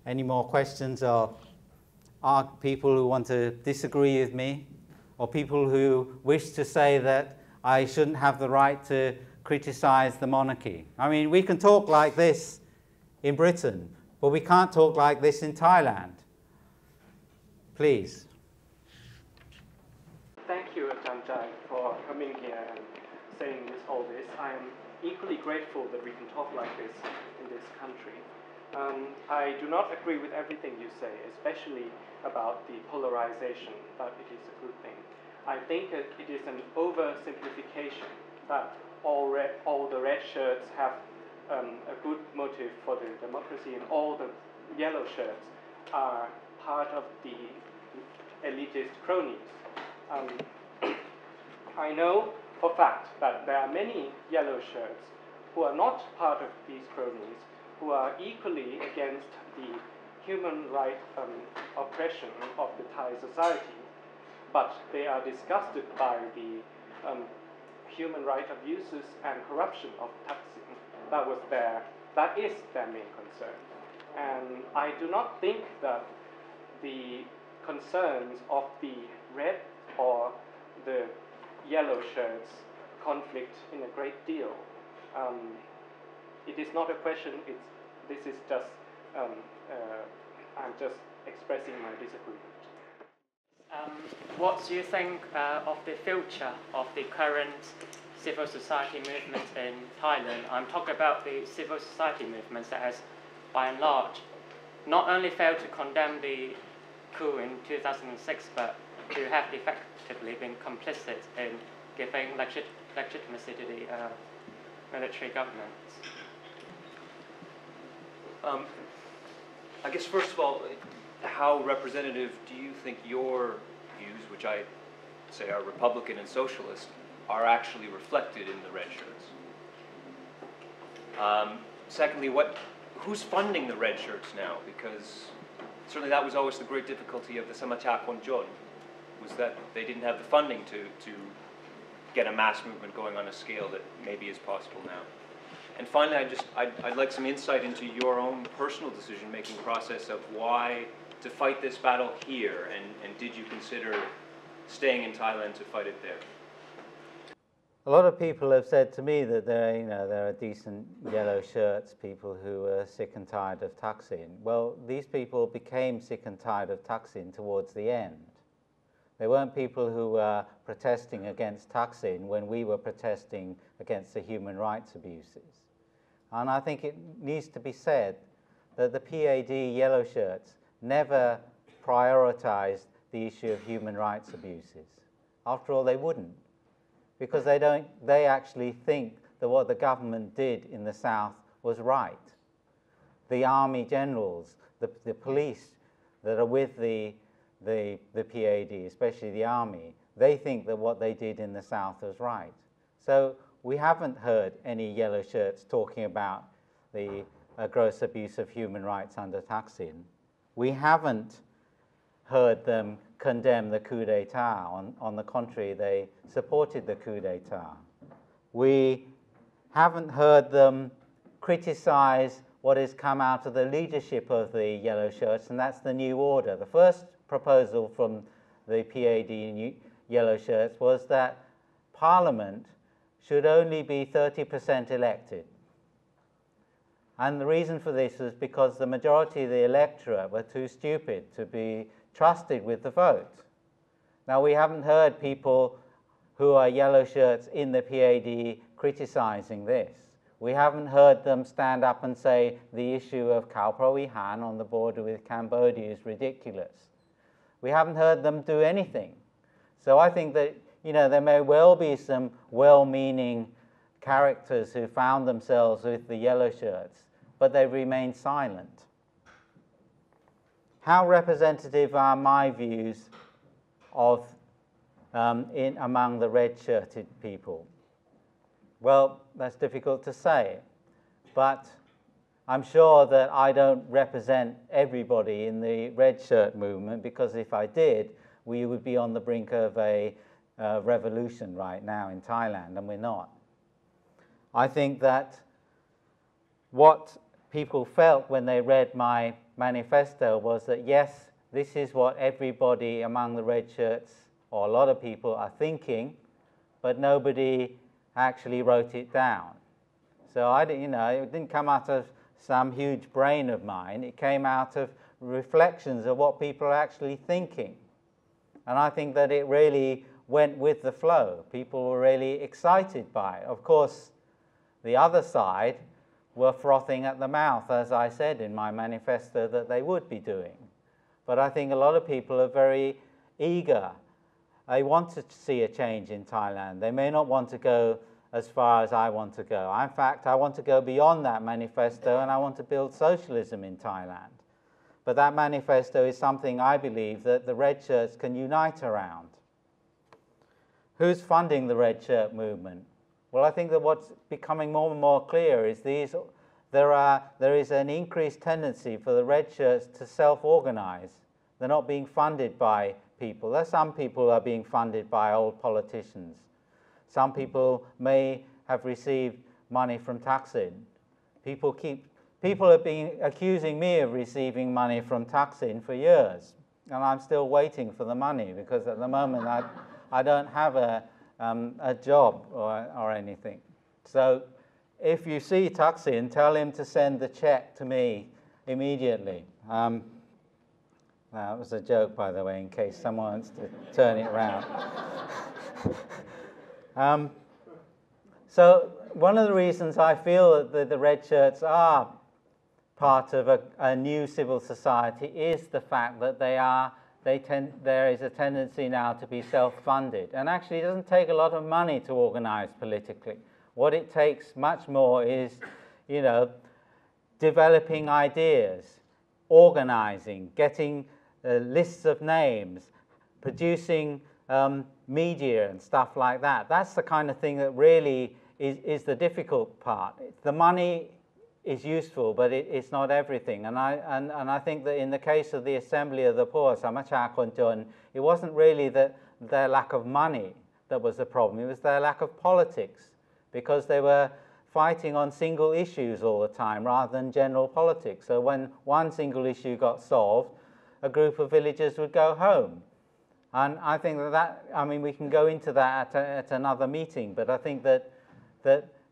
Any more questions, or are people who want to disagree with me, or people who wish to say that I shouldn't have the right to criticize the monarchy? I mean, we can talk like this in Britain, but we can't talk like this in Thailand. Please. Thank you, Jai, for coming here and saying all this. I am equally grateful that we can talk like this in this country. I do not agree with everything you say, especially about the polarization, but it is a good thing. I think it is an oversimplification that all the red shirts have a good motive for the democracy, and all the yellow shirts are part of the elitist cronies. I know for fact that there are many yellow shirts who are not part of these cronies, who are equally against the human rights oppression of the Thai society, but they are disgusted by the human rights abuses and corruption of Thaksin. That is their main concern. And I do not think that the concerns of the red or the yellow shirts conflict in a great deal. It is not a question, this is just, I'm just expressing my disagreement. What do you think of the future of the current civil society movement in Thailand? I'm talking about the civil society movements that has, by and large, not only failed to condemn the coup in 2006, but who have effectively been complicit in giving legitimacy to the military government. I guess first of all, how representative do you think your views, which I say are Republican and socialist, are actually reflected in the red shirts? Secondly, who's funding the red shirts now? Because certainly that was always the great difficulty of the Soasmedia, was that they didn't have the funding to get a mass movement going on a scale that maybe is possible now. And finally, I'd like some insight into your own personal decision-making process of why to fight this battle here, and did you consider staying in Thailand to fight it there? A lot of people have said to me that there are decent yellow shirts, people who are sick and tired of Thaksin. Well, these people became sick and tired of Thaksin towards the end. They weren't people who were protesting against Thaksin when we were protesting against the human rights abuses. And I think it needs to be said that the PAD yellow shirts never prioritized the issue of human rights abuses. After all, they wouldn't, because they actually think that what the government did in the South was right. The army generals, the police that are with the PAD, especially the army, they think that what they did in the South was right. So we haven't heard any yellow shirts talking about the gross abuse of human rights under Thaksin. We haven't heard them condemn the coup d'etat. On the contrary, they supported the coup d'etat. We haven't heard them criticize what has come out of the leadership of the yellow shirts, and that's the new order. The first proposal from the PAD yellow shirts was that Parliament should only be 30% elected. And the reason for this was because the majority of the electorate were too stupid to be trusted with the vote. Now, we haven't heard people who are yellow shirts in the PAD criticizing this. We haven't heard them stand up and say the issue of Khao Phrao Han on the border with Cambodia is ridiculous. We haven't heard them do anything. So I think that there may well be some well-meaning characters who found themselves with the yellow shirts, but they remained silent. How representative are my views of among the red-shirted people? Well, that's difficult to say, but I'm sure that I don't represent everybody in the red shirt movement, because if I did, we would be on the brink of a revolution right now in Thailand, and we're not. I think that what people felt when they read my manifesto was that, yes, this is what everybody among the red shirts, or a lot of people, are thinking, but nobody actually wrote it down. So it didn't come out of some huge brain of mine. It came out of reflections of what people are actually thinking. And I think that it really went with the flow. People were really excited by it. Of course, the other side were frothing at the mouth, as I said in my manifesto that they would be doing. But I think a lot of people are very eager. They want to see a change in Thailand. They may not want to go as far as I want to go. In fact, I want to go beyond that manifesto, and I want to build socialism in Thailand. But that manifesto is something I believe that the red shirts can unite around. Who's funding the red shirt movement? Well, I think that what's becoming more and more clear is there is an increased tendency for the red shirts to self-organize. They're not being funded by people. There's some people who are being funded by old politicians. Some people may have received money from Thaksin. People have been accusing me of receiving money from Thaksin for years, and I'm still waiting for the money because at the moment I don't have a job or anything. So if you see Thaksin, tell him to send the check to me immediately. That was a joke, by the way, in case someone wants to turn it around. So one of the reasons I feel that the red shirts are part of a new civil society is the fact that there is a tendency now to be self-funded. And actually it doesn't take a lot of money to organize politically. What it takes much more is, developing ideas, organizing, getting lists of names, producing media and stuff like that. That's the kind of thing that really is the difficult part. The money is useful, but it's not everything. And I think that in the case of the Assembly of the Poor, Samacha Chon, it wasn't really their lack of money that was the problem. It was their lack of politics, because they were fighting on single issues all the time rather than general politics. So when one single issue got solved, a group of villagers would go home. And I think we can go into that at another meeting, but I think that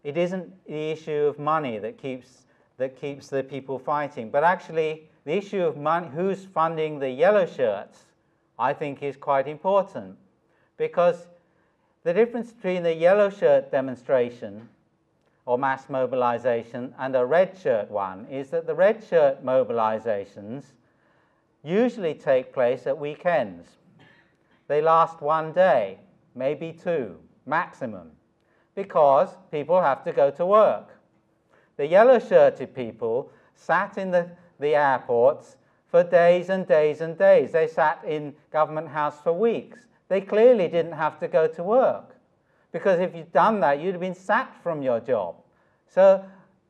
it isn't the issue of money that keeps the people fighting, but actually the issue of money, who's funding the yellow shirts, I think is quite important, because the difference between the yellow shirt demonstration or mass mobilization and a red shirt one is that the red shirt mobilizations usually take place at weekends. They last one day, maybe two, maximum, because people have to go to work. The yellow-shirted people sat in the airports for days and days and days. They sat in Government House for weeks. They clearly didn't have to go to work, because if you'd done that, you'd have been sacked from your job. So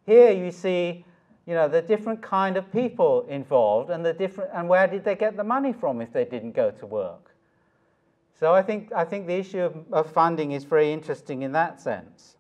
here you see, the different kind of people involved, and where did they get the money from if they didn't go to work? So I think the issue of funding is very interesting in that sense.